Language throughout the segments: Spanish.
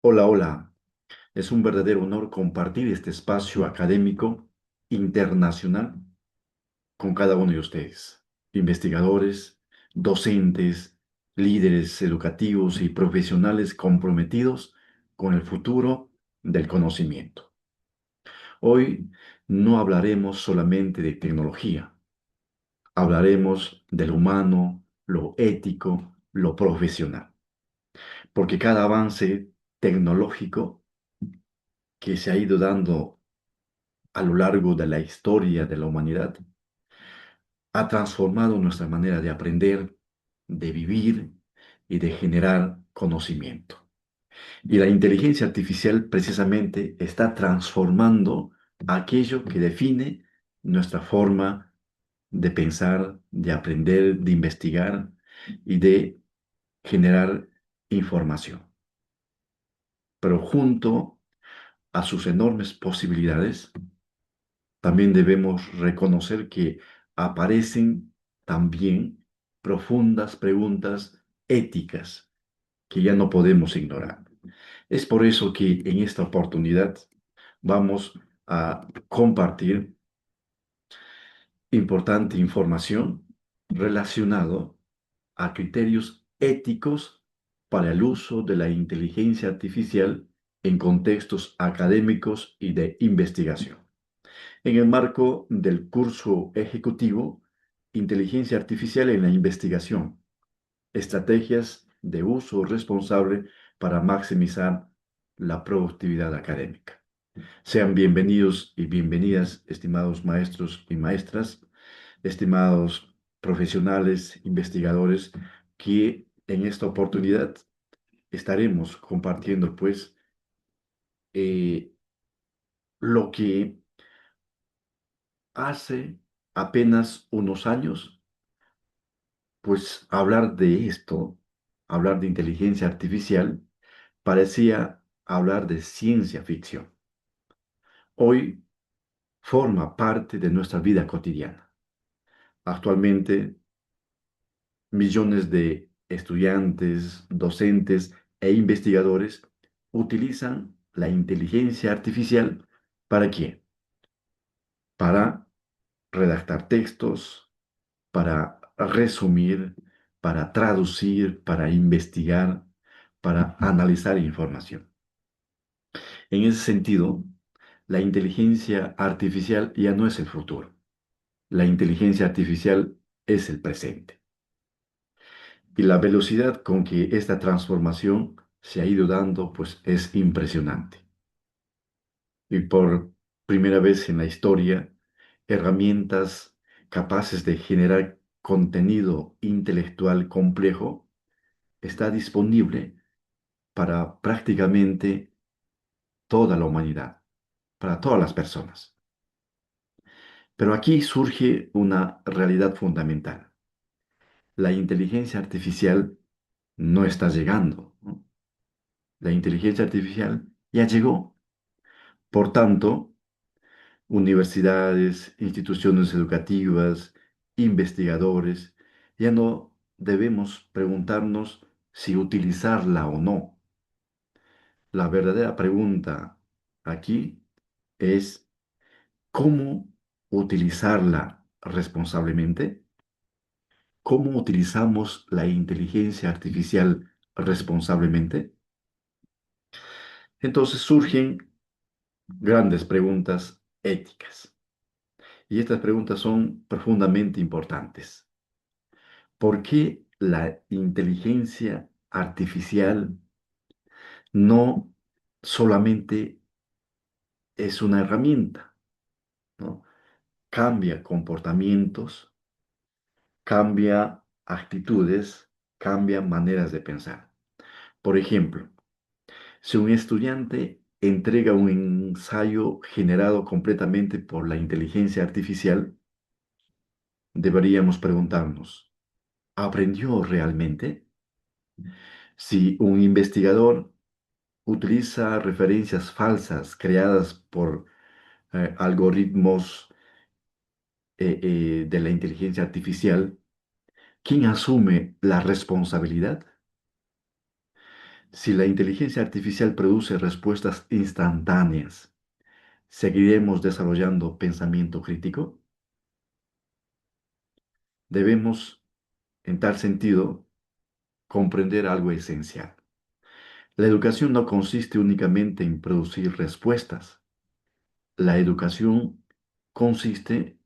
Hola, hola. Es un verdadero honor compartir este espacio académico internacional con cada uno de ustedes, investigadores, docentes, líderes educativos y profesionales comprometidos con el futuro del conocimiento. Hoy no hablaremos solamente de tecnología, hablaremos de lo humano, lo ético, lo profesional, porque cada avance tecnológico que se ha ido dando a lo largo de la historia de la humanidad, ha transformado nuestra manera de aprender, de vivir y de generar conocimiento. Y la inteligencia artificial precisamente está transformando aquello que define nuestra forma de pensar, de aprender, de investigar y de generar información. Pero junto a sus enormes posibilidades, también debemos reconocer que aparecen también profundas preguntas éticas que ya no podemos ignorar. Es por eso que en esta oportunidad vamos a compartir importante información relacionado a criterios éticos para el uso de la inteligencia artificial en contextos académicos y de investigación. En el marco del curso ejecutivo Inteligencia Artificial en la Investigación, estrategias de uso responsable para maximizar la productividad académica. Sean bienvenidos y bienvenidas, estimados maestros y maestras, estimados profesionales, investigadores, que en esta oportunidad estaremos compartiendo, pues, eh, lo que hace apenas unos años, pues hablar de esto, hablar de inteligencia artificial, parecía hablar de ciencia ficción. Hoy forma parte de nuestra vida cotidiana. Actualmente, millones de estudiantes, docentes e investigadores utilizan la inteligencia artificial ¿para qué? Para redactar textos, para resumir, para traducir, para investigar, para analizar información. En ese sentido, la inteligencia artificial ya no es el futuro. La inteligencia artificial es el presente. Y la velocidad con que esta transformación se ha ido dando, pues es impresionante. Y por primera vez en la historia, herramientas capaces de generar contenido intelectual complejo está disponible para prácticamente toda la humanidad, para todas las personas. Pero aquí surge una realidad fundamental. La inteligencia artificial no está llegando, ¿no? La inteligencia artificial ya llegó. Por tanto, universidades, instituciones educativas, investigadores, ya no debemos preguntarnos si utilizarla o no. La verdadera pregunta aquí es cómo utilizarla responsablemente, cómo utilizamos la inteligencia artificial responsablemente. Entonces surgen grandes preguntas éticas y estas preguntas son profundamente importantes. ¿Por qué la inteligencia artificial no solamente es una herramienta, ¿no? Cambia comportamientos, cambia actitudes, cambia maneras de pensar. Por ejemplo, si un estudiante entrega un ensayo generado completamente por la inteligencia artificial, deberíamos preguntarnos, ¿aprendió realmente? Si un investigador utiliza referencias falsas creadas por algoritmos de la inteligencia artificial, ¿quién asume la responsabilidad? Si la inteligencia artificial produce respuestas instantáneas, ¿seguiremos desarrollando pensamiento crítico? Debemos, en tal sentido, comprender algo esencial. La educación no consiste únicamente en producir respuestas. La educación consiste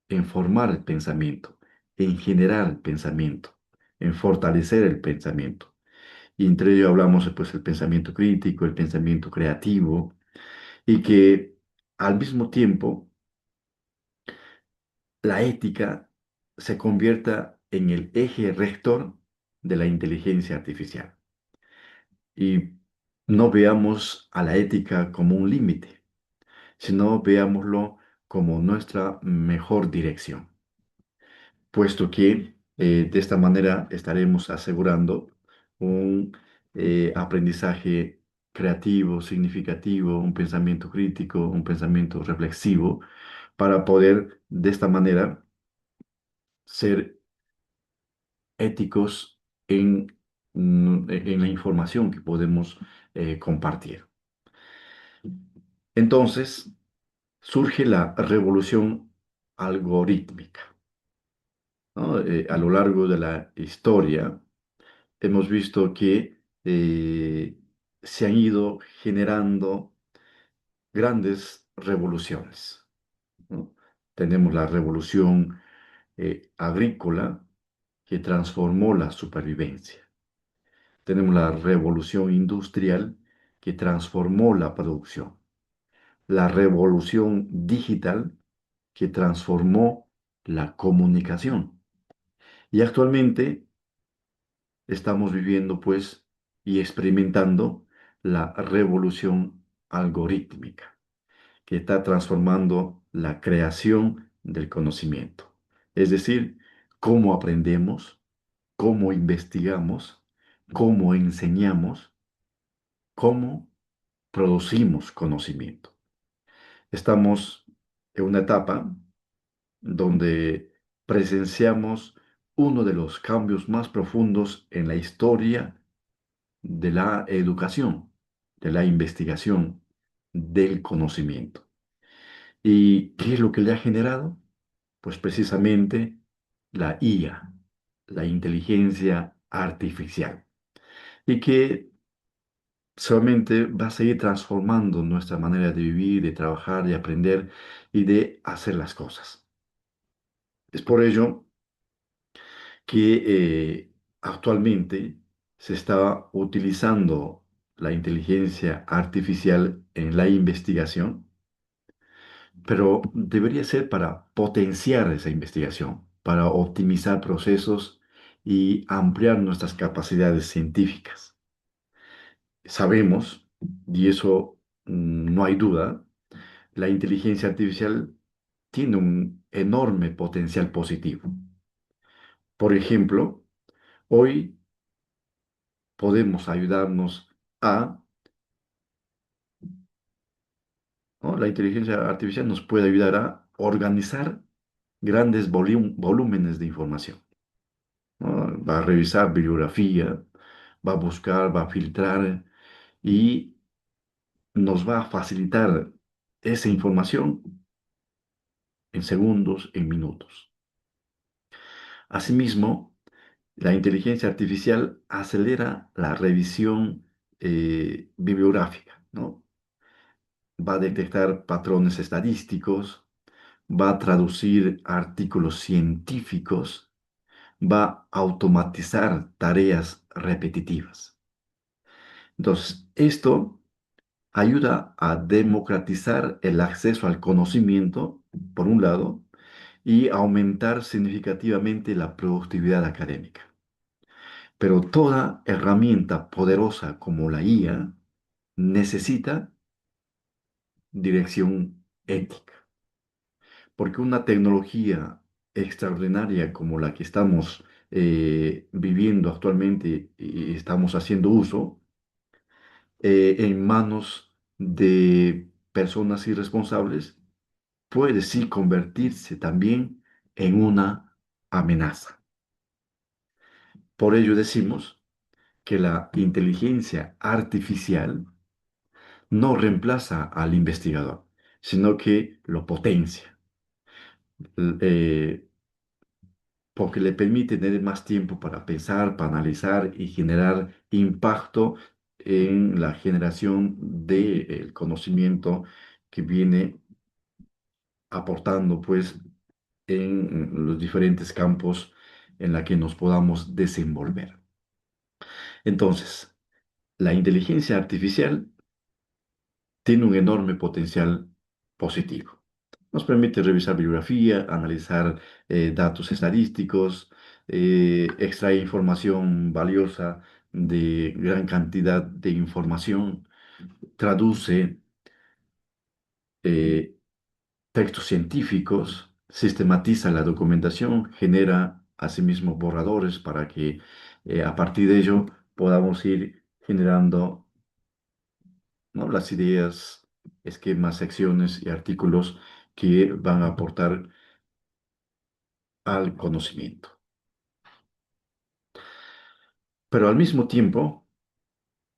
en formar el pensamiento, en generar el pensamiento, en fortalecer el pensamiento. Y entre ello hablamos pues el pensamiento crítico, el pensamiento creativo, y que al mismo tiempo la ética se convierta en el eje rector de la inteligencia artificial. Y no veamos a la ética como un límite, sino veámoslo como nuestra mejor dirección, puesto que de esta manera estaremos asegurando un aprendizaje creativo, significativo, un pensamiento crítico, un pensamiento reflexivo, para poder de esta manera ser éticos en la información que podemos compartir. Entonces, surge la revolución algorítmica, ¿no? A lo largo de la historia hemos visto que se han ido generando grandes revoluciones, ¿no? Tenemos la revolución agrícola que transformó la supervivencia. Tenemos la revolución industrial que transformó la producción. La revolución digital que transformó la comunicación. Y actualmente estamos viviendo, pues, y experimentando la revolución algorítmica, que está transformando la creación del conocimiento. Es decir, cómo aprendemos, cómo investigamos, cómo enseñamos, cómo producimos conocimiento. Estamos en una etapa donde presenciamos uno de los cambios más profundos en la historia de la educación, de la investigación, del conocimiento. ¿Y qué es lo que le ha generado? Pues precisamente la IA, la inteligencia artificial, y que solamente va a seguir transformando nuestra manera de vivir, de trabajar, de aprender y de hacer las cosas. Es por ello que actualmente se está utilizando la inteligencia artificial en la investigación, pero debería ser para potenciar esa investigación, para optimizar procesos y ampliar nuestras capacidades científicas. Sabemos, y eso no hay duda, la inteligencia artificial tiene un enorme potencial positivo. Por ejemplo, hoy podemos ayudarnos a, ¿no? La inteligencia artificial nos puede ayudar a organizar grandes volúmenes de información, ¿no? Va a revisar bibliografía, va a buscar, va a filtrar y nos va a facilitar esa información en segundos, en minutos. Asimismo, la inteligencia artificial acelera la revisión bibliográfica, ¿no? Va a detectar patrones estadísticos, va a traducir artículos científicos, va a automatizar tareas repetitivas. Entonces, esto ayuda a democratizar el acceso al conocimiento, por un lado, y aumentar significativamente la productividad académica. Pero toda herramienta poderosa como la IA necesita dirección ética, porque una tecnología extraordinaria como la que estamos viviendo actualmente y estamos haciendo uso, en manos de personas irresponsables, puede sí convertirse también en una amenaza. Por ello decimos que la inteligencia artificial no reemplaza al investigador, sino que lo potencia, eh, porque le permite tener más tiempo para pensar, para analizar y generar impacto en la generación del conocimiento que viene aportando, pues, en los diferentes campos en la que nos podamos desenvolver. Entonces, la inteligencia artificial tiene un enorme potencial positivo. Nos permite revisar bibliografía, analizar datos estadísticos, extraer información valiosa de gran cantidad de información, traduce eh, textos científicos, sistematiza la documentación, genera asimismo borradores para que a partir de ello podamos ir generando, ¿no?, las ideas, esquemas, secciones y artículos que van a aportar al conocimiento. Pero al mismo tiempo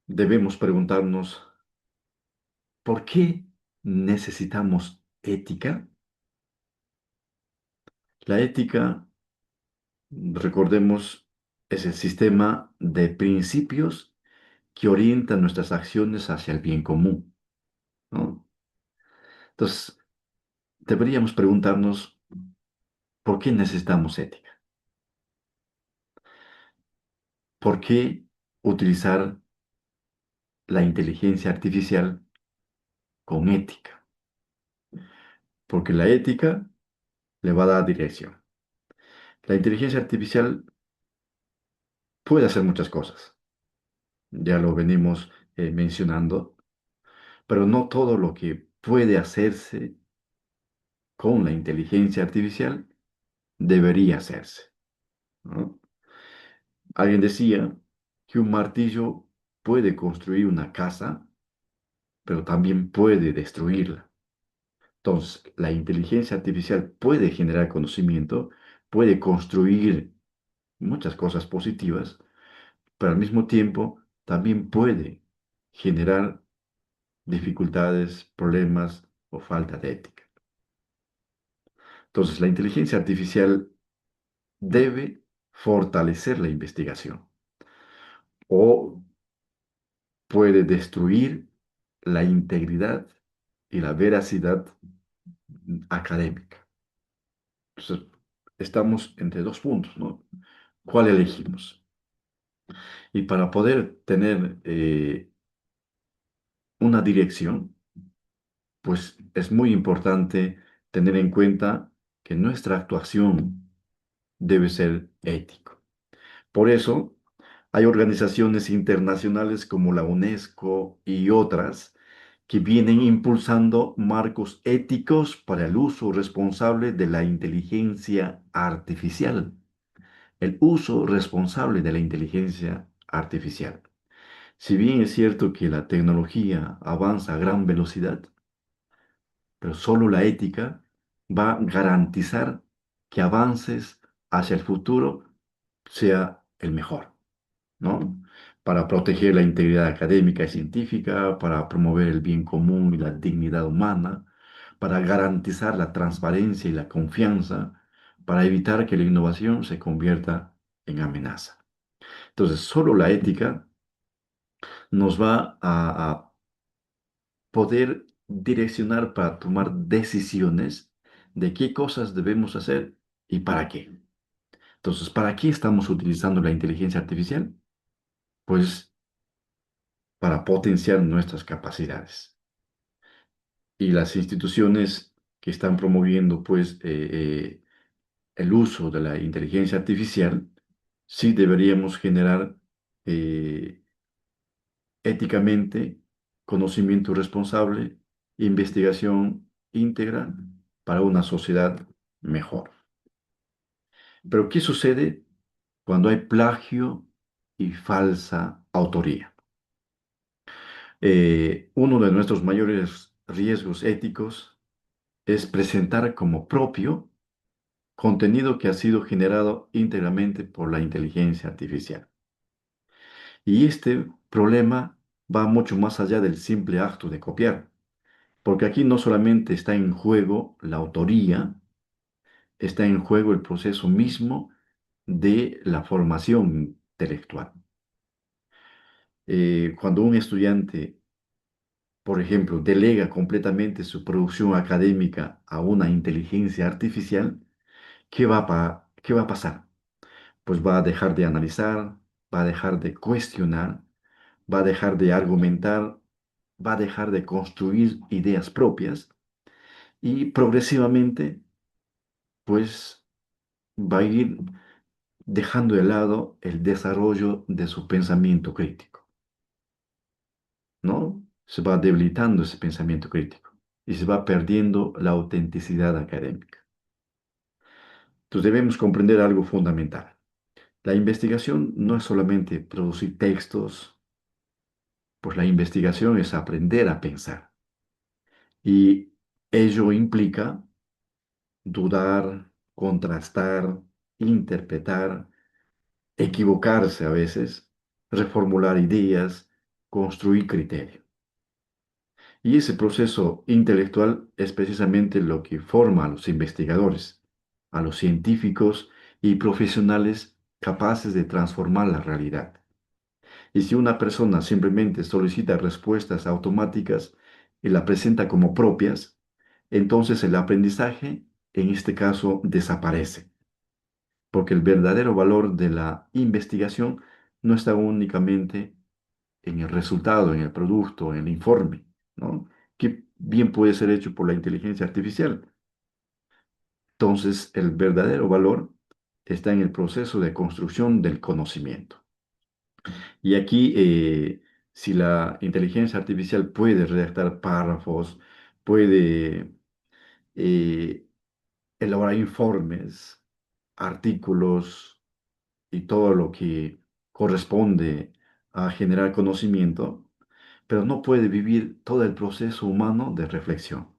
debemos preguntarnos, ¿por qué necesitamos ética? La ética, recordemos, es el sistema de principios que orientan nuestras acciones hacia el bien común, ¿no? Entonces, deberíamos preguntarnos, ¿por qué necesitamos ética? ¿Por qué utilizar la inteligencia artificial con ética? Porque la ética le va a dar dirección. La inteligencia artificial puede hacer muchas cosas, ya lo venimos mencionando, pero no todo lo que puede hacerse con la inteligencia artificial debería hacerse, ¿no? Alguien decía que un martillo puede construir una casa, pero también puede destruirla. Entonces, la inteligencia artificial puede generar conocimiento, puede construir muchas cosas positivas, pero al mismo tiempo también puede generar dificultades, problemas o falta de ética. Entonces, la inteligencia artificial debe fortalecer la investigación o puede destruir la integridad y la veracidad académica. Entonces, estamos entre dos puntos, ¿no? ¿Cuál elegimos? Y para poder tener una dirección, pues es muy importante tener en cuenta que nuestra actuación debe ser ético. Por eso, hay organizaciones internacionales como la UNESCO y otras que vienen impulsando marcos éticos para el uso responsable de la inteligencia artificial. El uso responsable de la inteligencia artificial. Si bien es cierto que la tecnología avanza a gran velocidad, pero solo la ética va a garantizar que avances hacia el futuro sea el mejor, ¿no? Para proteger la integridad académica y científica, para promover el bien común y la dignidad humana, para garantizar la transparencia y la confianza, para evitar que la innovación se convierta en amenaza. Entonces, solo la ética nos va a poder direccionar para tomar decisiones de qué cosas debemos hacer y para qué. Entonces, ¿para qué estamos utilizando la inteligencia artificial? Pues para potenciar nuestras capacidades. Y las instituciones que están promoviendo, pues, el uso de la inteligencia artificial, sí deberíamos generar eh, éticamente conocimiento responsable, investigación íntegra para una sociedad mejor. Pero ¿qué sucede cuando hay plagio y falsa autoría? Uno de nuestros mayores riesgos éticos es presentar como propio contenido que ha sido generado íntegramente por la inteligencia artificial. Y este problema va mucho más allá del simple acto de copiar, porque aquí no solamente está en juego la autoría, está en juego el proceso mismo de la formación intelectual. Cuando un estudiante, por ejemplo, delega completamente su producción académica a una inteligencia artificial, ¿qué va a pasar? Pues va a dejar de analizar, va a dejar de cuestionar, va a dejar de argumentar, va a dejar de construir ideas propias y progresivamente, pues va a ir dejando de lado el desarrollo de su pensamiento crítico, ¿no? Se va debilitando ese pensamiento crítico y se va perdiendo la autenticidad académica. Entonces debemos comprender algo fundamental. La investigación no es solamente producir textos, pues la investigación es aprender a pensar. Y ello implica dudar, contrastar, interpretar, equivocarse a veces, reformular ideas, construir criterio. Y ese proceso intelectual es precisamente lo que forma a los investigadores, a los científicos y profesionales capaces de transformar la realidad. Y si una persona simplemente solicita respuestas automáticas y la presenta como propias, entonces el aprendizaje, en este caso, desaparece, porque el verdadero valor de la investigación no está únicamente en el resultado, en el producto, en el informe, ¿no? Que bien puede ser hecho por la inteligencia artificial. Entonces, el verdadero valor está en el proceso de construcción del conocimiento. Y aquí, si la inteligencia artificial puede redactar párrafos, puede eh, elaborar informes, artículos y todo lo que corresponde a generar conocimiento, pero no puede vivir todo el proceso humano de reflexión.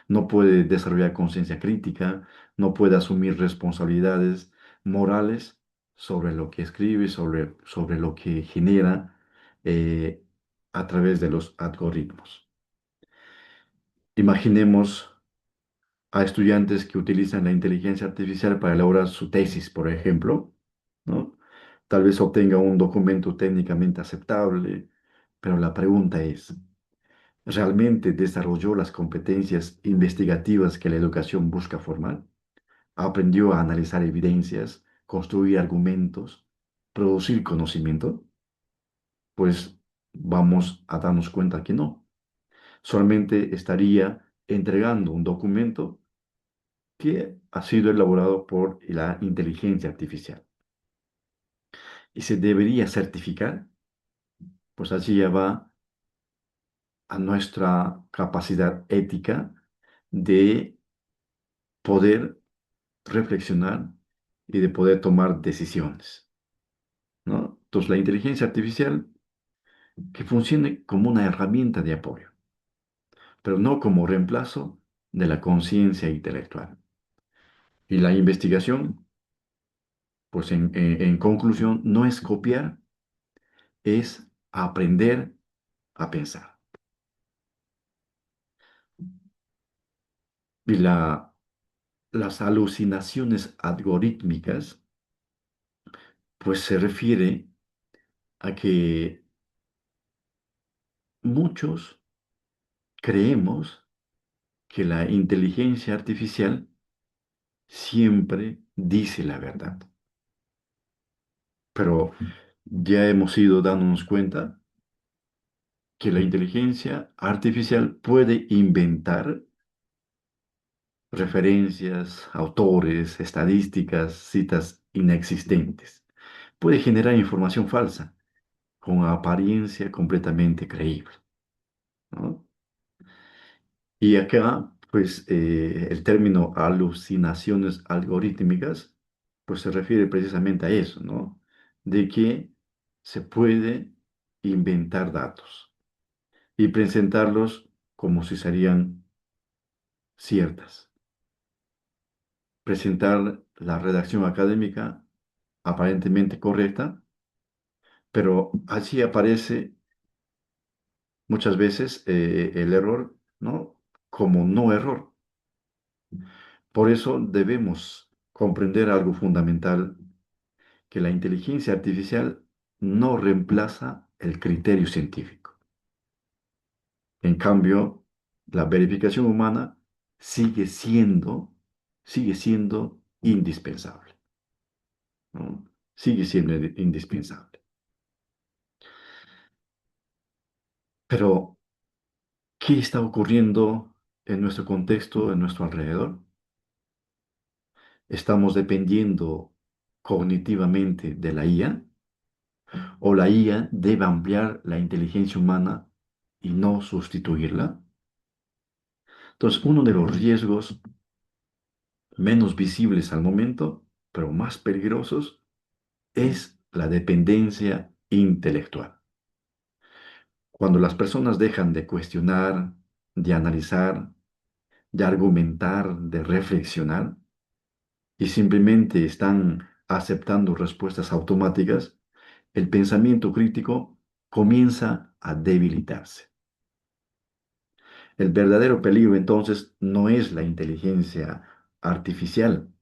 No puede desarrollar conciencia crítica, no puede asumir responsabilidades morales sobre lo que escribe, sobre lo que genera eh, a través de los algoritmos. Imaginemos a estudiantes que utilizan la inteligencia artificial para elaborar su tesis, por ejemplo, ¿no? Tal vez obtenga un documento técnicamente aceptable, pero la pregunta es, ¿realmente desarrolló las competencias investigativas que la educación busca formar? ¿Aprendió a analizar evidencias, construir argumentos, producir conocimiento? Pues vamos a darnos cuenta que no. Solamente estaría entregando un documento que ha sido elaborado por la inteligencia artificial. Y se debería certificar, pues allí ya va a nuestra capacidad ética de poder reflexionar y de poder tomar decisiones, ¿no? Entonces, la inteligencia artificial que funcione como una herramienta de apoyo, pero no como reemplazo de la conciencia intelectual. Y la investigación, pues en conclusión, no es copiar, es aprender a pensar. Y las alucinaciones algorítmicas, pues se refiere a que muchos creemos que la inteligencia artificial siempre dice la verdad. Pero ya hemos ido dándonos cuenta que la inteligencia artificial puede inventar referencias, autores, estadísticas, citas inexistentes. Puede generar información falsa con apariencia completamente creíble, ¿no? Y acá, pues, el término alucinaciones algorítmicas, pues se refiere precisamente a eso, ¿no? De que se puede inventar datos y presentarlos como si serían ciertas. Presentar la redacción académica aparentemente correcta, Pero así aparece muchas veces el error, ¿no? Como no error. Por eso debemos comprender algo fundamental, que la inteligencia artificial no reemplaza el criterio científico. En cambio, la verificación humana sigue siendo, sigue siendo indispensable, ¿no? Sigue siendo indispensable. Pero, ¿qué está ocurriendo en nuestro contexto, en nuestro alrededor? ¿Estamos dependiendo cognitivamente de la IA o la IA debe ampliar la inteligencia humana y no sustituirla? Entonces, uno de los riesgos menos visibles al momento, pero más peligrosos, es la dependencia intelectual. Cuando las personas dejan de cuestionar, de analizar, de argumentar, de reflexionar, y simplemente están aceptando respuestas automáticas, el pensamiento crítico comienza a debilitarse. El verdadero peligro entonces no es la inteligencia artificial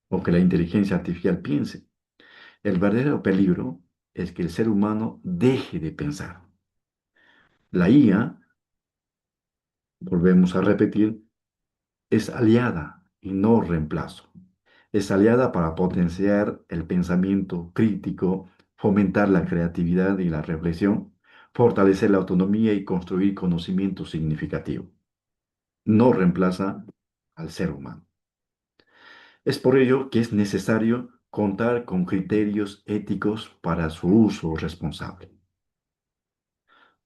o que la inteligencia artificial piense. El verdadero peligro es que el ser humano deje de pensar. La IA, volvemos a repetir, es aliada y no reemplazo. Es aliada para potenciar el pensamiento crítico, fomentar la creatividad y la reflexión, fortalecer la autonomía y construir conocimiento significativo. No reemplaza al ser humano. Es por ello que es necesario contar con criterios éticos para su uso responsable.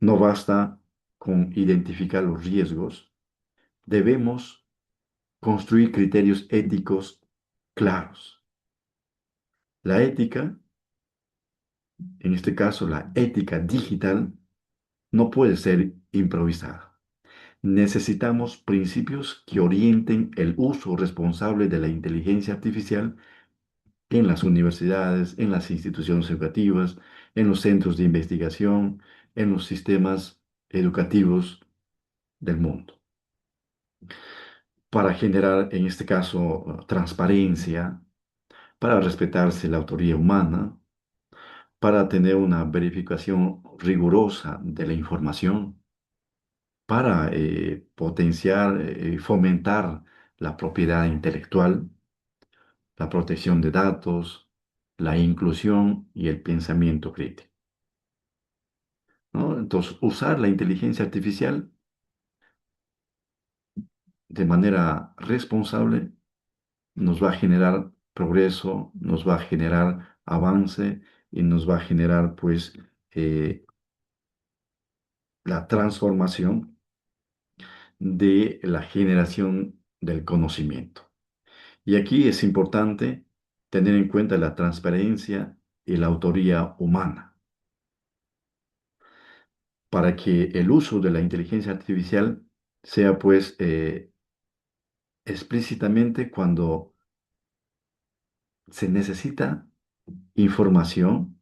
No basta con identificar los riesgos, debemos construir criterios éticos claros. La ética, en este caso la ética digital, no puede ser improvisada. Necesitamos principios que orienten el uso responsable de la inteligencia artificial en las universidades, en las instituciones educativas, en los centros de investigación, en los sistemas educativos del mundo, para generar, en este caso, transparencia, para respetarse la autoría humana, para tener una verificación rigurosa de la información, para potenciar y fomentar la propiedad intelectual, la protección de datos, la inclusión y el pensamiento crítico, ¿no? Entonces, usar la inteligencia artificial de manera responsable nos va a generar progreso, nos va a generar avance y nos va a generar, pues, la transformación de la generación del conocimiento. Y aquí es importante tener en cuenta la transparencia y la autoría humana para que el uso de la inteligencia artificial sea pues explícitamente cuando se necesita información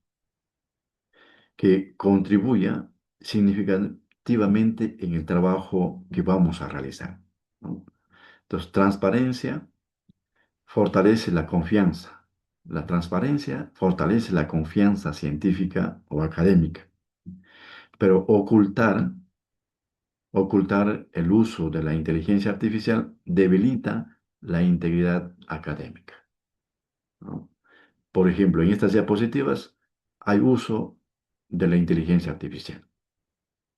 que contribuya significativamente en el trabajo que vamos a realizar, ¿no? Entonces, transparencia fortalece la confianza. La transparencia fortalece la confianza científica o académica, pero ocultar el uso de la inteligencia artificial debilita la integridad académica, ¿no? Por ejemplo, en estas diapositivas hay uso de la inteligencia artificial.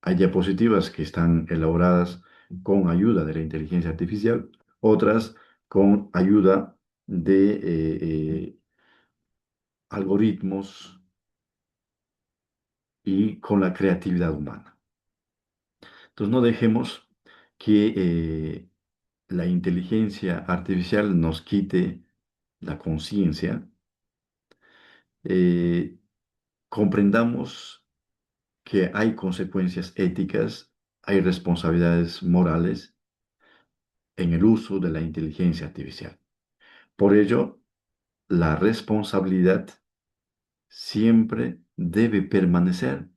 Hay diapositivas que están elaboradas con ayuda de la inteligencia artificial, otras con ayuda de algoritmos y con la creatividad humana. Entonces no dejemos que la inteligencia artificial nos quite la conciencia. Eh, Comprendamos que hay consecuencias éticas, hay responsabilidades morales en el uso de la inteligencia artificial. Por ello, la responsabilidad siempre debe permanecer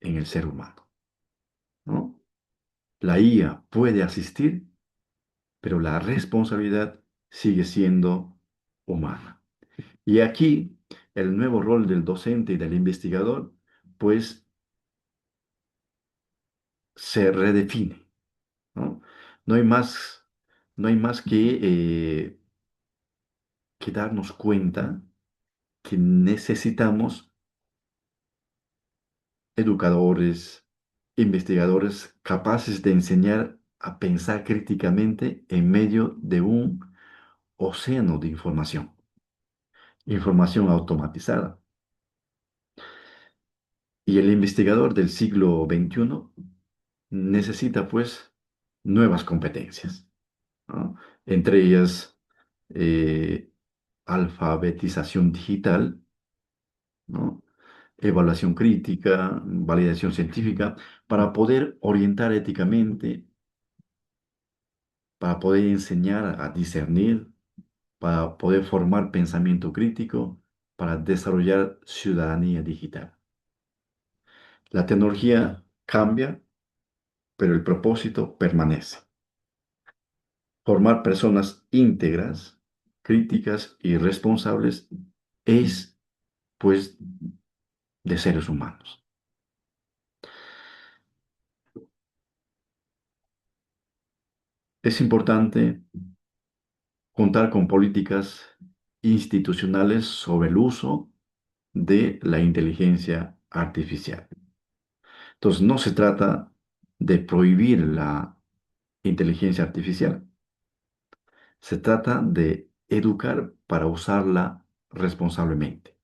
en el ser humano, ¿no? La IA puede asistir, pero la responsabilidad sigue siendo humana. Y aquí el nuevo rol del docente y del investigador, pues se redefine, ¿no? No hay más, no hay más que darnos cuenta que necesitamos educadores, investigadores capaces de enseñar a pensar críticamente en medio de un océano de información, información automatizada. Y el investigador del siglo XXI necesita, pues, nuevas competencias, ¿no? Entre ellas, eh, alfabetización digital, ¿no? Evaluación crítica, validación científica, para poder orientar éticamente, para poder enseñar a discernir, para poder formar pensamiento crítico, para desarrollar ciudadanía digital. La tecnología cambia, pero el propósito permanece. Formar personas íntegras, críticas y responsables es, pues, de seres humanos. Es importante contar con políticas institucionales sobre el uso de la inteligencia artificial. Entonces, no se trata de prohibir la inteligencia artificial, se trata de educar para usarla responsablemente.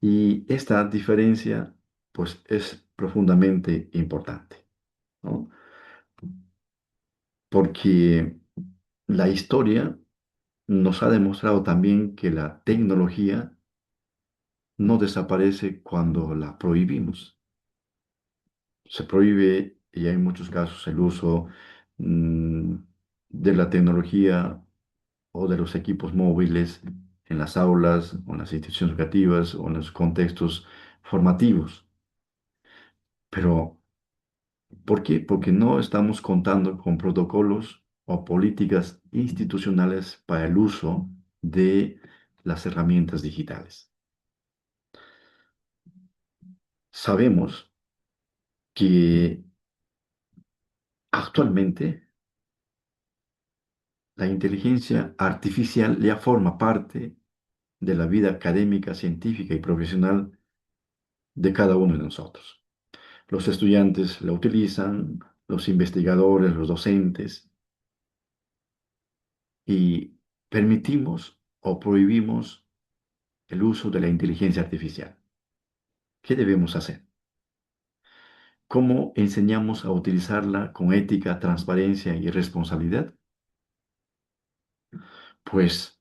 Y esta diferencia, pues, es profundamente importante, ¿no? Porque la historia nos ha demostrado también que la tecnología no desaparece cuando la prohibimos. Se prohíbe, y hay muchos casos, el uso mm, de la tecnología o de los equipos móviles en las aulas o en las instituciones educativas o en los contextos formativos. Pero, ¿por qué? Porque no estamos contando con protocolos o políticas institucionales para el uso de las herramientas digitales. Sabemos que actualmente la inteligencia artificial ya forma parte de la vida académica, científica y profesional de cada uno de nosotros. Los estudiantes la utilizan, los investigadores, los docentes, y permitimos o prohibimos el uso de la inteligencia artificial. ¿Qué debemos hacer? ¿Cómo enseñamos a utilizarla con ética, transparencia y responsabilidad? Pues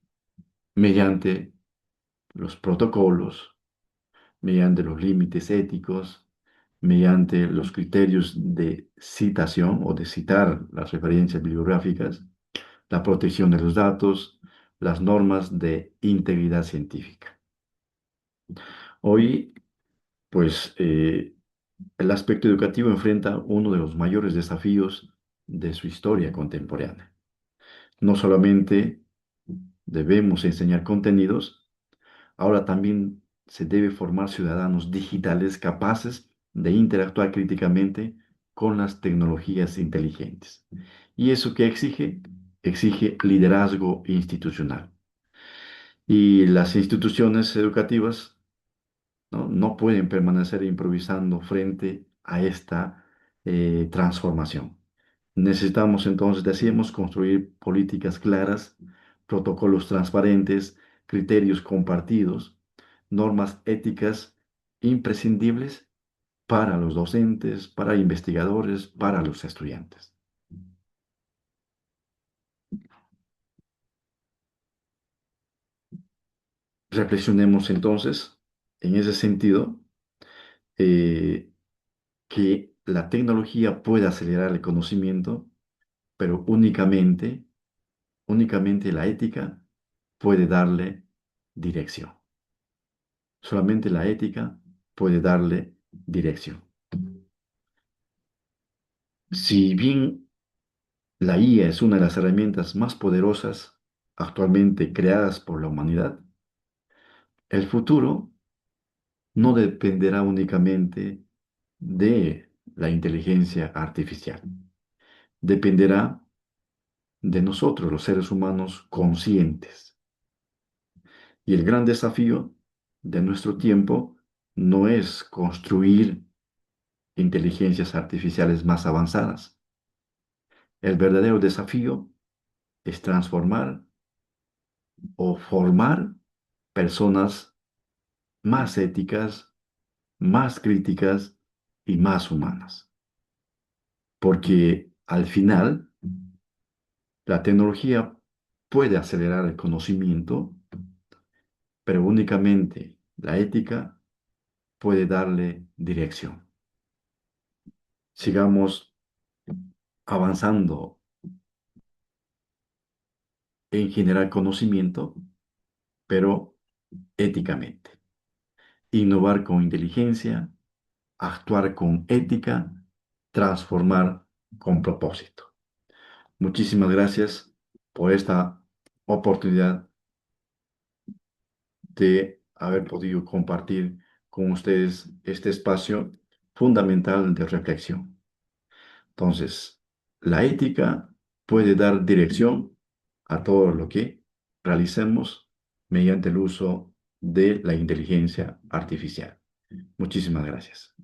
mediante los protocolos, mediante los límites éticos, mediante los criterios de citación o de citar las referencias bibliográficas, la protección de los datos, las normas de integridad científica. Hoy, pues, el aspecto educativo enfrenta uno de los mayores desafíos de su historia contemporánea. No solamente debemos enseñar contenidos, ahora también se debe formar ciudadanos digitales capaces de interactuar críticamente con las tecnologías inteligentes. ¿Y eso qué exige? Exige liderazgo institucional. Y las instituciones educativas, ¿no? Pueden permanecer improvisando frente a esta transformación. Necesitamos entonces, decíamos, construir políticas claras, protocolos transparentes, criterios compartidos, normas éticas imprescindibles para los docentes, para investigadores, para los estudiantes. Reflexionemos entonces en ese sentido, eh, que la tecnología puede acelerar el conocimiento, pero únicamente la ética puede darle dirección. Solamente la ética puede darle dirección. Si bien la IA es una de las herramientas más poderosas actualmente creadas por la humanidad, el futuro no dependerá únicamente de la inteligencia artificial. Dependerá de nosotros, los seres humanos conscientes. Y el gran desafío de nuestro tiempo no es construir inteligencias artificiales más avanzadas. El verdadero desafío es transformar o formar personas más éticas, más críticas y más humanas. Porque al final, la tecnología puede acelerar el conocimiento, pero únicamente la ética puede darle dirección. Sigamos avanzando en generar conocimiento, pero éticamente. Innovar con inteligencia, actuar con ética, transformar con propósito. Muchísimas gracias por esta oportunidad de haber podido compartir con ustedes este espacio fundamental de reflexión. Entonces, la ética puede dar dirección a todo lo que realicemos mediante el uso de la inteligencia artificial. Muchísimas gracias.